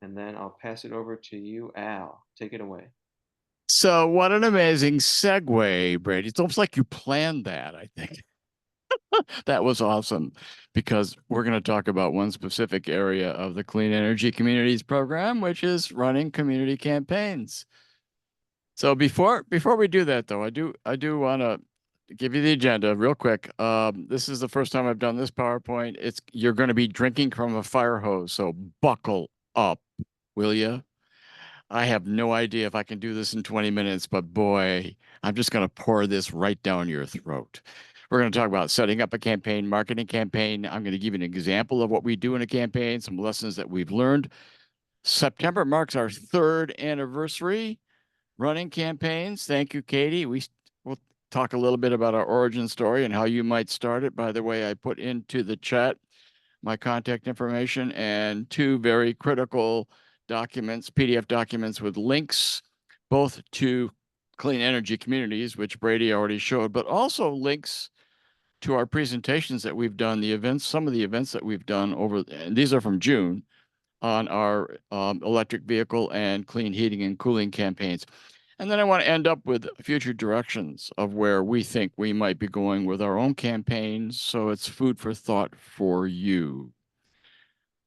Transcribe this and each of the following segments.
and then I'll pass it over to you, Al. Take it away. So what an amazing segue, Brady. It's almost like you planned that, I think. That was awesome because we're going to talk about one specific area of the Clean Energy Communities program, which is running community campaigns. So before we do that though, I do want to give you the agenda real quick. This is the first time I've done this PowerPoint. You're going to be drinking from a fire hose, so buckle up, will you? I have no idea if I can do this in 20 minutes, but boy, I'm just going to pour this right down your throat. We're going to talk about setting up a campaign, marketing campaign. I'm going to give you an example of what we do in a campaign, some lessons that we've learned. September marks our 3rd anniversary running campaigns. Thank you, Katie. We'll talk a little bit about our origin story and how you might start it. By the way, I put into the chat my contact information and 2 very critical documents, PDF documents with links, both to Clean Energy Communities, which Brady already showed, but also links to our presentations that we've done, the events, some of the events that we've done and these are from June, on our electric vehicle and clean heating and cooling campaigns. And then I want to end up with future directions of where we think we might be going with our own campaigns. So it's food for thought for you.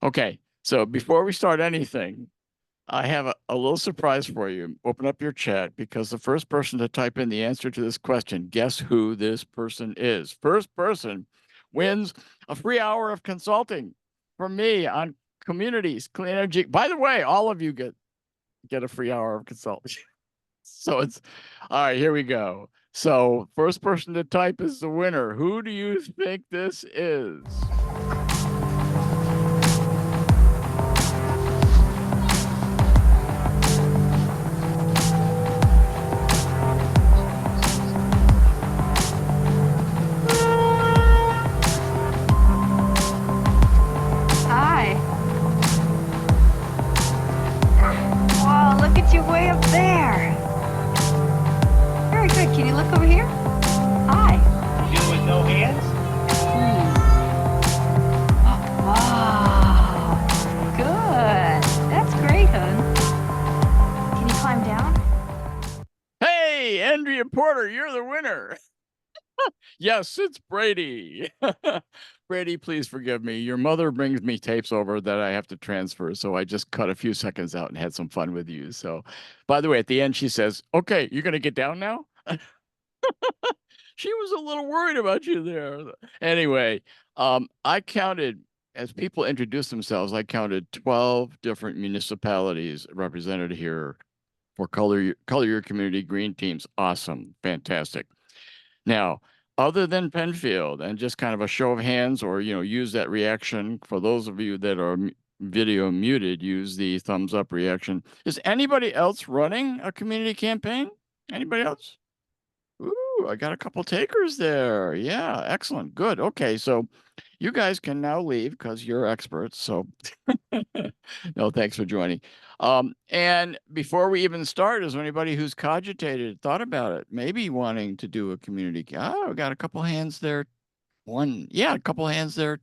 Okay, so before we start anything, I have a little surprise for you. Open up your chat because the first person to type in the answer to this question, guess who this person is? First person wins a free hour of consulting from me on communities, clean energy. By the way, all of you get a free hour of consulting. So it's all right, here we go. So first person to type is the winner. Who do you think this is? Hi. Whoa, look at you way up there. Very good. Can you look over here? Hi. You with no hands? Oh, wow. Good. That's great, hon. Can you climb down? Hey, Andrea Porter, you're the winner. Yes, it's Brady. Brady, please forgive me. Your mother brings me tapes over that I have to transfer, so I just cut a few seconds out and had some fun with you. So, by the way, at the end, she says, "Okay, you're going to get down now?" She was a little worried about you there. Anyway, I counted, as people introduced themselves, I counted 12 different municipalities represented here for Color Your Community Green Teams. Awesome. Fantastic. Now, other than Penfield, and just kind of a show of hands, or use that reaction. For those of you that are video muted, use the thumbs up reaction. Is anybody else running a community campaign? Anybody else? Ooh, I got a couple takers there. Yeah, excellent. Good. Okay, so you guys can now leave because you're experts. So no, thanks for joining. And before we even start, is there anybody who's cogitated, thought about it, maybe wanting to do a community? Oh, we got a couple hands there. Yeah, a couple hands there.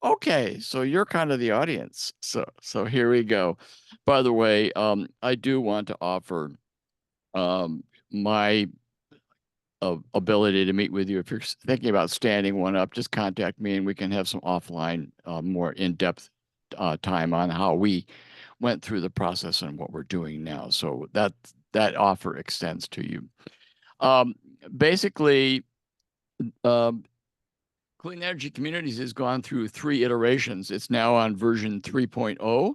Okay, so you're kind of the audience. So here we go. By the way, I do want to offer my ability to meet with you. If you're thinking about standing one up, just contact me and we can have some offline, more in-depth time on how we went through the process and what we're doing now. So that offer extends to you. Basically, Clean Energy Communities has gone through 3 iterations. It's now on version 3.0.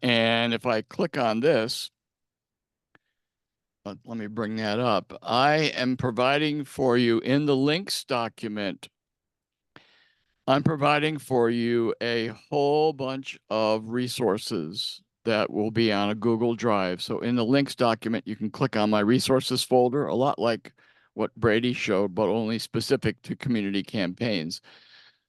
And if I click on this, let me bring that up. I am providing for you in the links document. I'm providing for you a whole bunch of resources that will be on a Google Drive. So in the links document, you can click on my resources folder, a lot like what Brady showed, but only specific to community campaigns.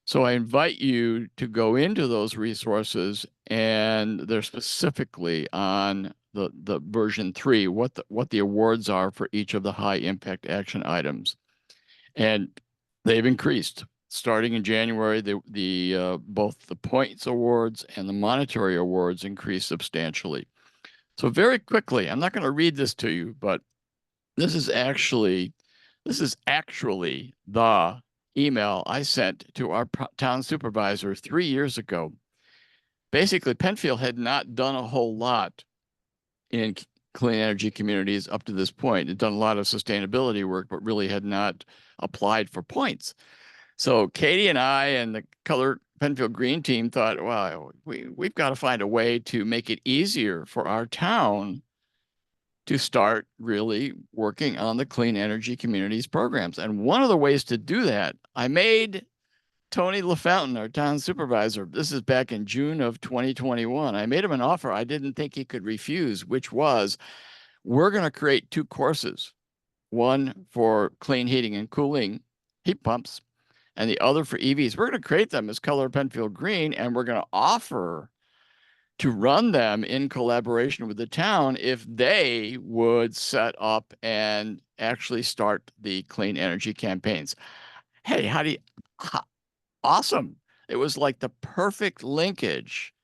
So I invite you to go into those resources, and they're specifically on the version 3, what the awards are for each of the high impact action items. And they've increased. starting in January, the both the points awards and the monetary awards increased substantially. So very quickly, I'm not going to read this to you, but this is actually the email I sent to our town supervisor 3 years ago. Basically, Penfield had not done a whole lot in clean energy communities up to this point. It had done a lot of sustainability work, but really had not applied for points. So Katie and I and the Color Penfield Green team thought, well, we've got to find a way to make it easier for our town to start really working on the clean energy communities programs. And one of the ways to do that, I made Tony LaFountain, our town supervisor, this is back in June of 2021. I made him an offer I didn't think he could refuse, which was, we're going to create 2 courses, one for clean heating and cooling heat pumps, and the other for EVs. We're going to create them as Color Penfield Green, and we're going to offer to run them in collaboration with the town if they would set up and actually start the clean energy campaigns. Hey, awesome. It was like the perfect linkage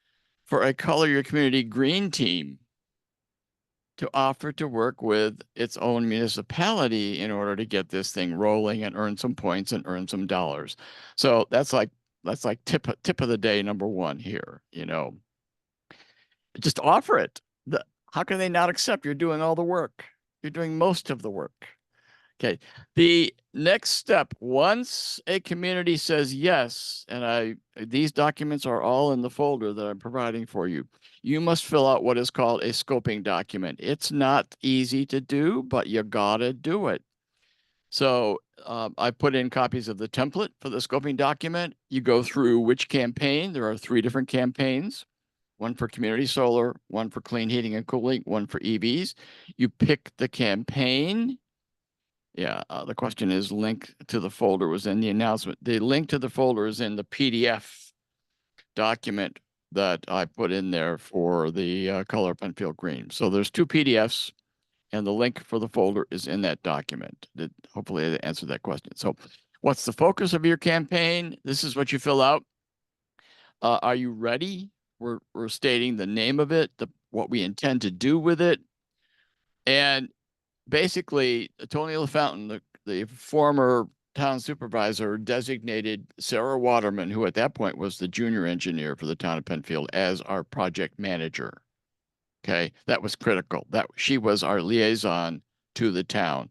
for a Color Your Community Green team to offer to work with its own municipality in order to get this thing rolling and earn some points and earn some dollars. So that's like tip of the day number 1 here, you know. Just offer it. How can they not accept? You're doing all the work. You're doing most of the work. Okay. The next step, once a community says yes, and these documents are all in the folder that I'm providing for you, you must fill out what is called a scoping document. It's not easy to do, but you gotta do it. So I put in copies of the template for the scoping document. You go through which campaign. There are 3 different campaigns. One for community solar, one for clean heating and cooling, one for EVs. You pick the campaign. Yeah, the question is link to the folder was in the announcement. The link to the folder is in the PDF document that I put in there for the Color Penfield Green. So there's 2 PDFs, and the link for the folder is in that document. Hopefully I answered that question. So what's the focus of your campaign? This is what you fill out. Are you ready? We're stating the name of it, what we intend to do with it. And basically, Tony LaFountain, the former town supervisor, designated Sarah Waterman, who at that point was the junior engineer for the town of Penfield, as our project manager. Okay, that was critical. She was our liaison to the town.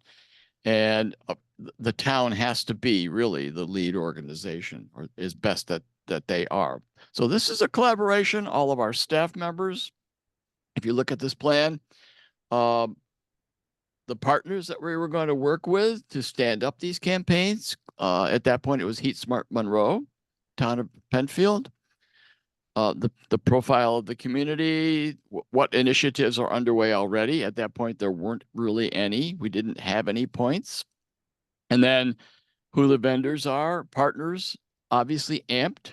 And the town has to be really the lead organization, or is best that they are. So this is a collaboration, all of our staff members. If you look at this plan, the partners that we were going to work with to stand up these campaigns, at that point, it was Heat Smart Monroe, town of Penfield. The profile of the community, what initiatives are underway already. At that point, there weren't really any. We didn't have any points. And then who the vendors are, partners, obviously amped,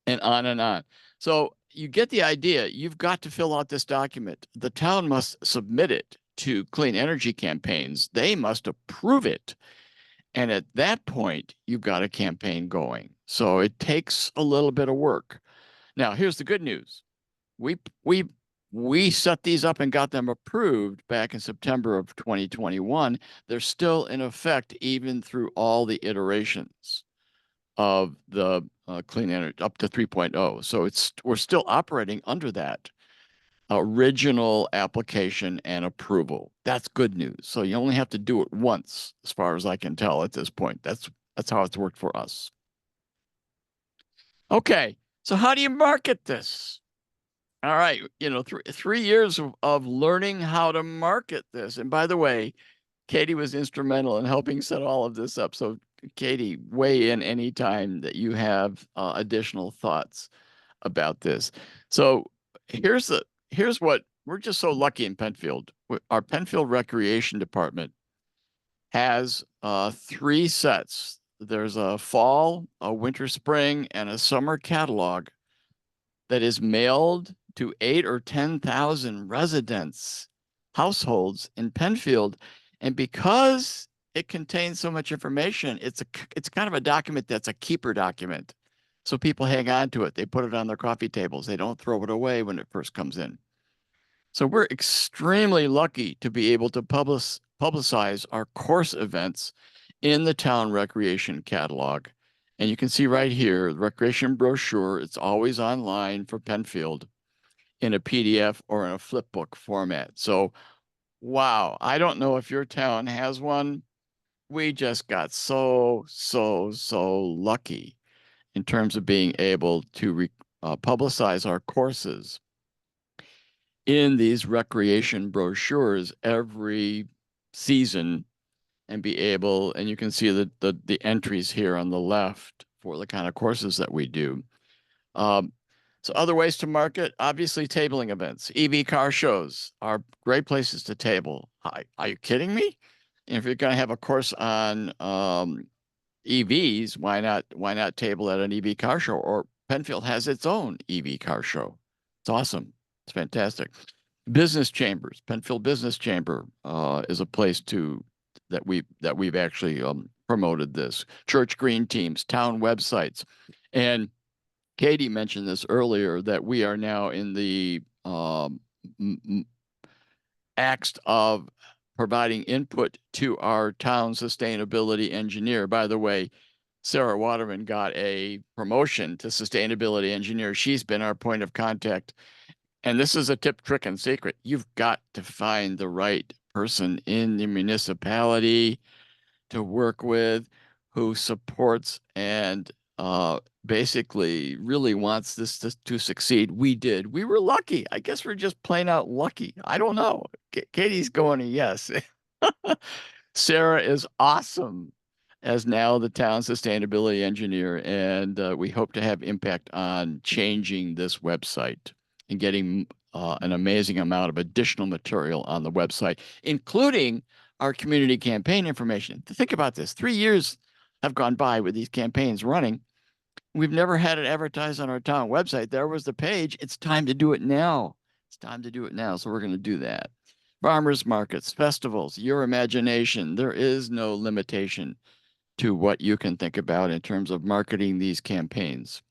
and on and on. So you get the idea. You've got to fill out this document. The town must submit it to clean energy campaigns. They must approve it. And at that point, you've got a campaign going. So it takes a little bit of work. Now, here's the good news. We set these up and got them approved back in September of 2021. They're still in effect even through all the iterations of the clean energy up to 3.0. So we're still operating under that original application and approval. That's good news. So you only have to do it once, as far as I can tell at this point. That's how it's worked for us. Okay, so how do you market this? All right, you know, 3 years of learning how to market this. And by the way, Katie was instrumental in helping set all of this up. So Katie, weigh in anytime that you have additional thoughts about this. So here's what we're just so lucky in Penfield. Our Penfield Recreation Department has 3 sets. There's a fall, a winter, spring, and a summer catalog that is mailed to 8,000 or 10,000 residents, households in Penfield. And because it contains so much information. It's kind of a document that's a keeper document. So people hang on to it. They put it on their coffee tables. They don't throw it away when it first comes in. So we're extremely lucky to be able to publicize our course events in the town recreation catalog. And you can see right here, the recreation brochure, it's always online for Penfield in a PDF or in a flipbook format. So, wow, I don't know if your town has one. We just got so lucky in terms of being able to publicize our courses in these recreation brochures every season and be able, and you can see the entries here on the left for the kind of courses that we do. So other ways to market, obviously tabling events, EV car shows are great places to table. Are you kidding me? If you're going to have a course on EVs, why not table at an EV car show? Or Penfield has its own EV car show. It's awesome. It's fantastic. Business chambers, Penfield Business Chamber is a place that we've actually promoted this. Church green teams, town websites, and Katie mentioned this earlier that we are now in the act of providing input to our town sustainability engineer. By the way, Sarah Waterman got a promotion to sustainability engineer. She's been our point of contact. And this is a tip, trick, and secret. You've got to find the right person in the municipality to work with who supports and basically really wants this to succeed. We did. We were lucky. I guess we're just plain out lucky. I don't know. Katie's going to yes. Sarah is awesome as now the town sustainability engineer, and we hope to have impact on changing this website and getting an amazing amount of additional material on the website, including our community campaign information. Think about this. 3 years have gone by with these campaigns running. We've never had it advertised on our town website. There was the page. It's time to do it now. It's time to do it now. So we're going to do that. Farmers markets, festivals, your imagination. There is no limitation to what you can think about in terms of marketing these campaigns.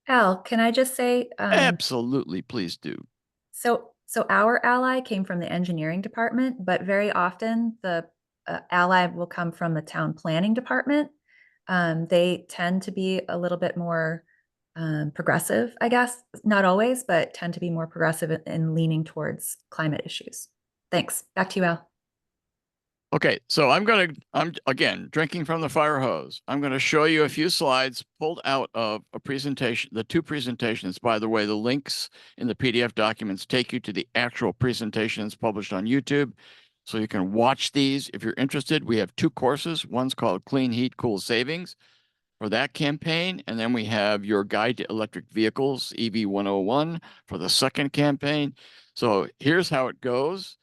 Al, can I just say, Absolutely, please do. so our ally came from the engineering department, but very often the ally will come from the town planning department. They tend to be a little bit more progressive, I guess. Not always, but tend to be more progressive in leaning towards climate issues. Thanks. Back to you, Al. Okay, so I'm again drinking from the fire hose. I'm going to show you a few slides pulled out of a presentation, the two presentations. By the way, the links in the PDF documents take you to the actual presentations published on YouTube. So you can watch these if you're interested. We have two courses. One's called Clean Heat, Cool Savings for that campaign. And then we have your Guide to Electric Vehicles, EV 101 for the second campaign. So here's how it goes.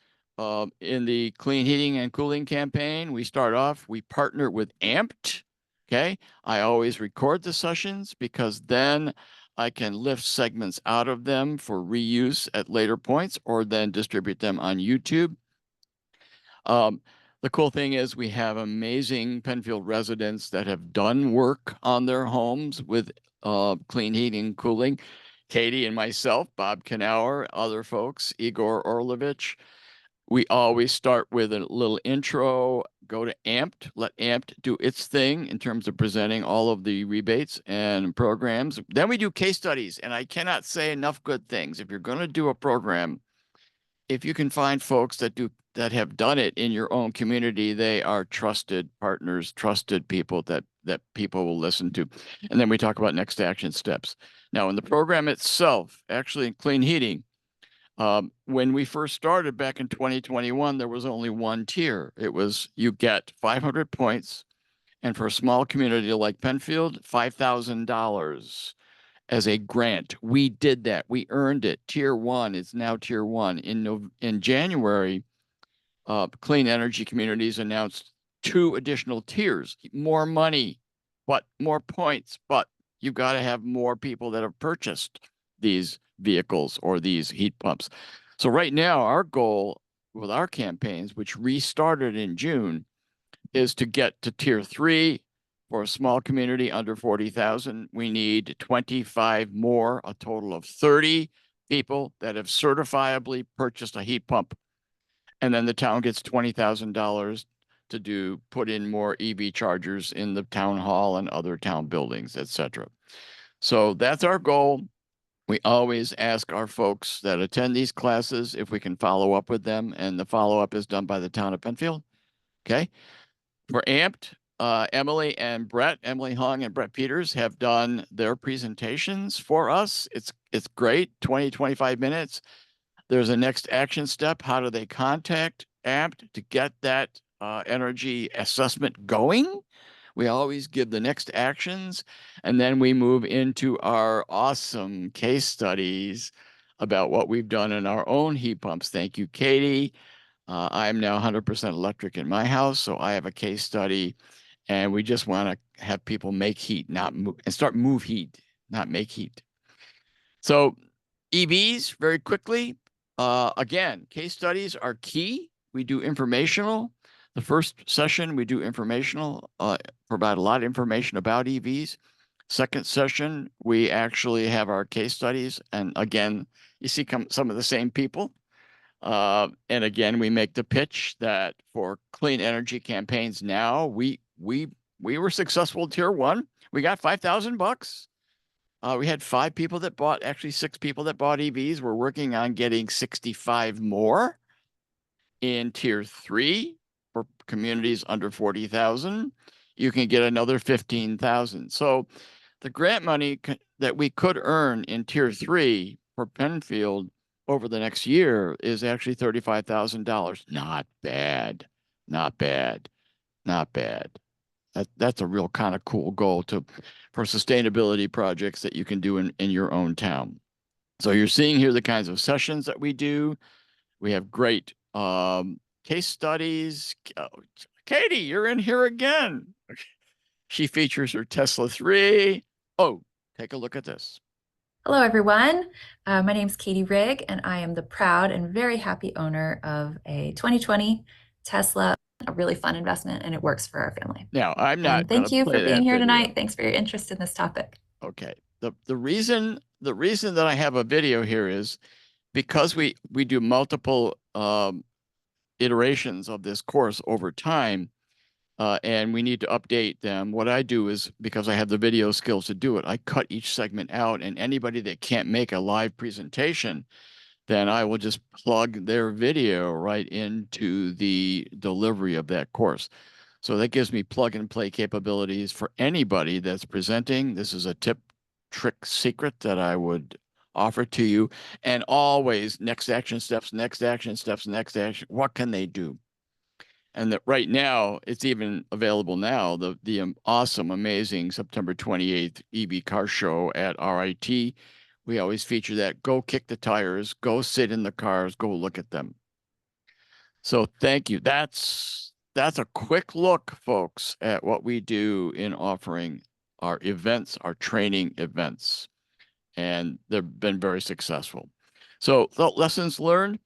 In the clean heating and cooling campaign, we start off, we partner with Amped. Okay. I always record the sessions because then I can lift segments out of them for reuse at later points or then distribute them on YouTube. The cool thing is we have amazing Penfield residents that have done work on their homes with clean heating and cooling. Katie and myself, Bob Knauer, other folks, Igor Orlovich. We always start with a little intro, go to Amped, let Amped do its thing in terms of presenting all of the rebates and programs. Then we do case studies, and I cannot say enough good things. If you're going to do a program, if you can find folks that have done it in your own community, they are trusted partners, trusted people that people will listen to. And then we talk about next action steps. Now, in the program itself, actually in clean heating, when we first started back in 2021, there was only one tier. It was you get 500 points, and for a small community like Penfield, $5,000 as a grant. We did that. We earned it. Tier 1 is now tier 1. In January, Clean Energy Communities announced 2 additional tiers, more money, but more points, but you've got to have more people that have purchased these vehicles or these heat pumps. So right now, our goal with our campaigns, which restarted in June, is to get to tier 3 for a small community under 40,000. We need 25 more, a total of 30 people that have certifiably purchased a heat pump. And then the town gets $20,000 to put in more EV chargers in the town hall and other town buildings, etc. So that's our goal. We always ask our folks that attend these classes if we can follow up with them, and the follow-up is done by the town of Penfield. Okay. For Amped, Emily Hung and Brett Peters have done their presentations for us. It's great, 20, 25 minutes. There's a next action step. How do they contact Amped to get that energy assessment going? We always give the next actions, and then we move into our awesome case studies about what we've done in our own heat pumps. Thank you, Katie. I'm now 100% electric in my house, so I have a case study, and we just want to have people make heat, not move, and start move heat, not make heat. So EVs, very quickly. Again, case studies are key. We do informational. The first session, we do informational, provide a lot of information about EVs. Second session, we actually have our case studies. And again, you see some of the same people. And again, we make the pitch that for clean energy campaigns now, we were successful tier 1. We got $5,000. We had 5 people that bought, actually 6 people that bought EVs. We're working on getting 65 more in tier 3 for communities under 40,000. You can get another 15,000. So the grant money that we could earn in tier 3 for Penfield over the next year is actually $35,000. Not bad, not bad, not bad. That's a real kind of cool goal for sustainability projects that you can do in your own town. So you're seeing here the kinds of sessions that we do. We have great case studies. Katie, you're in here again. She features her Tesla 3. Oh, take a look at this. Hello, everyone. My name is Katie Rigg, and I am the proud and very happy owner of a 2020 Tesla, a really fun investment, and it works for our family. Now, I'm not. Thank you for being here video tonight. Thanks for your interest in this topic. Okay. The reason that I have a video here is because we do multiple iterations of this course over time, and we need to update them. What I do is, because I have the video skills to do it, I cut each segment out, and anybody that can't make a live presentation, then I will just plug their video right into the delivery of that course. So that gives me plug and play capabilities for anybody that's presenting. This is a tip, trick, secret that I would offer to you. And always next action steps, next action steps, next action. What can they do? And that right now, it's even available now, the awesome, amazing September 28th EV car show at RIT. We always feature that. Go kick the tires, go sit in the cars, go look at them. So thank you. That's a quick look, folks, at what we do in offering our events, our training events. And they've been very successful. So the lessons learned.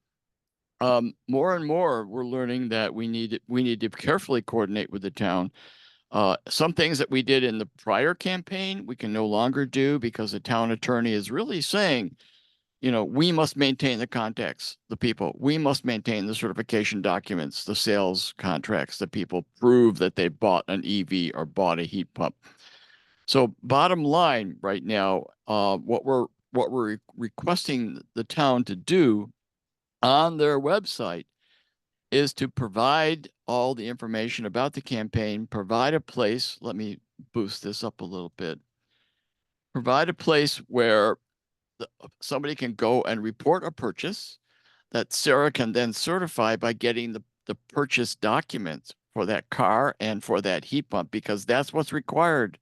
More and more, we're learning that we need to carefully coordinate with the town. Some things that we did in the prior campaign, we can no longer do because the town attorney is really saying, we must maintain the contacts, the people. We must maintain the certification documents, the sales contracts, that people prove that they bought an EV or bought a heat pump. So bottom line right now, what we're requesting the town to do on their website is to provide all the information about the campaign, provide a place, let me boost this up a little bit, provide a place where somebody can go and report a purchase that Sarah can then certify by getting the purchase documents for that car and for that heat pump, because that's what's required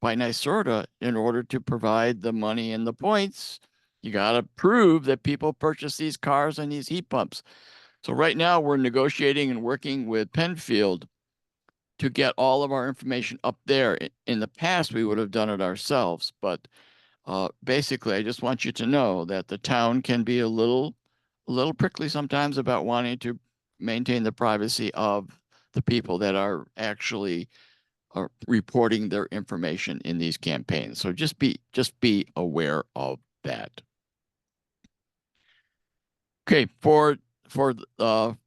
by NYSERDA in order to provide the money and the points. You got to prove that people purchase these cars and these heat pumps. So right now we're negotiating and working with Penfield to get all of our information up there. In the past, we would have done it ourselves, but basically, I just want you to know that the town can be a little prickly sometimes about wanting to maintain the privacy of the people that are actually are reporting their information in these campaigns. So just be aware of that. Okay, for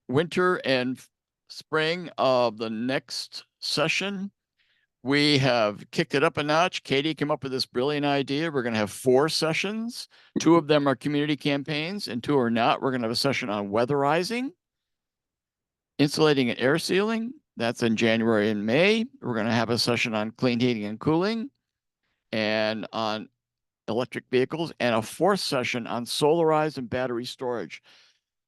winter and spring of the next session, we have kicked it up a notch. Katie came up with this brilliant idea. We're going to have 4 sessions. 2 of them are community campaigns and 2 are not. We're going to have a session on weatherizing, insulating and air sealing. That's in January and May. We're going to have a session on clean heating and cooling and on electric vehicles, and a 4th session on solarized and battery storage.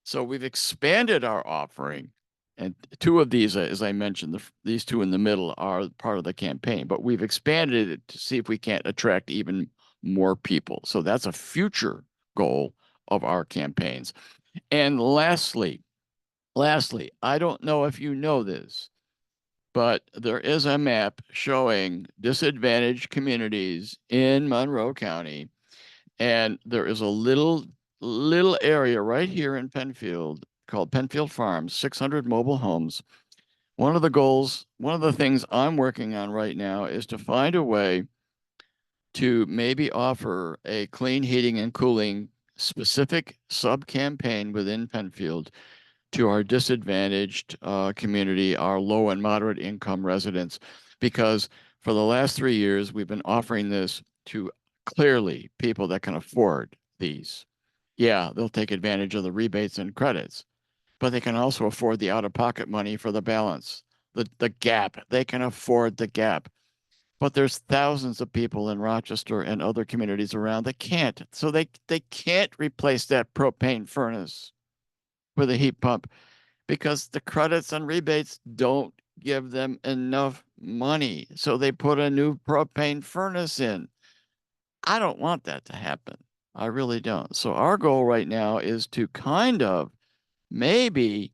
So we've expanded our offering, and 2 of these, as I mentioned, these 2 in the middle are part of the campaign, but we've expanded it to see if we can't attract even more people. So that's a future goal of our campaigns. And lastly, I don't know if you know this, but there is a map showing disadvantaged communities in Monroe County. And there is a little area right here in Penfield called Penfield Farms, 600 mobile homes. One of the things I'm working on right now is to find a way to maybe offer a clean heating and cooling specific sub-campaign within Penfield to our disadvantaged community, our low and moderate income residents, because for the last 3 years, we've been offering this to clearly people that can afford these. Yeah, they'll take advantage of the rebates and credits, but they can also afford the out-of-pocket money for the balance, the gap. They can afford the gap. But there's thousands of people in Rochester and other communities around that can't. So they can't replace that propane furnace with a heat pump because the credits and rebates don't give them enough money. So they put a new propane furnace in. I don't want that to happen. I really don't. So our goal right now is to kind of maybe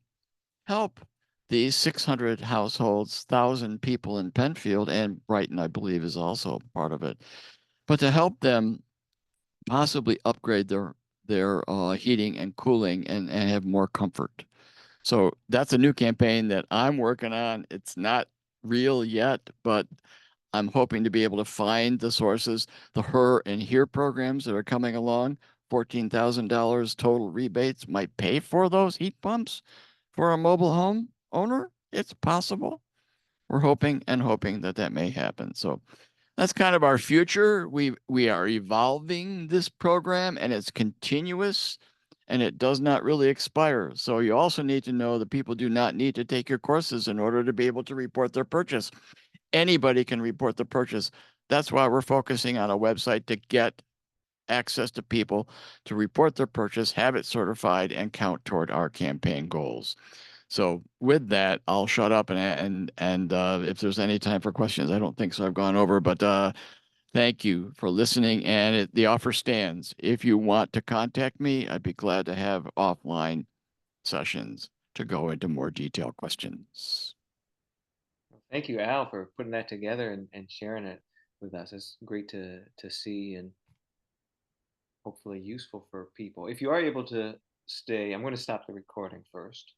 help these 600 households, 1,000 people in Penfield, and Brighton, I believe, is also part of it, but to help them possibly upgrade their heating and cooling and have more comfort. So that's a new campaign that I'm working on. It's not real yet, but I'm hoping to be able to find the sources, the HER and HERE programs that are coming along. $14,000 total rebates might pay for those heat pumps for a mobile home owner. It's possible. We're hoping that may happen. So that's kind of our future. We are evolving this program, and it's continuous, and it does not really expire. So you also need to know that people do not need to take your courses in order to be able to report their purchase. Anybody can report the purchase. That's why we're focusing on a website to get access to people to report their purchase, have it certified, and count toward our campaign goals. So with that, I'll shut up and if there's any time for questions, I don't think so. I've gone over, but thank you for listening, and the offer stands. If you want to contact me, I'd be glad to have offline sessions to go into more detailed questions. Thank you, Al, for putting that together and sharing it with us. It's great to see and hopefully useful for people. If you are able to stay, I'm going to stop the recording first.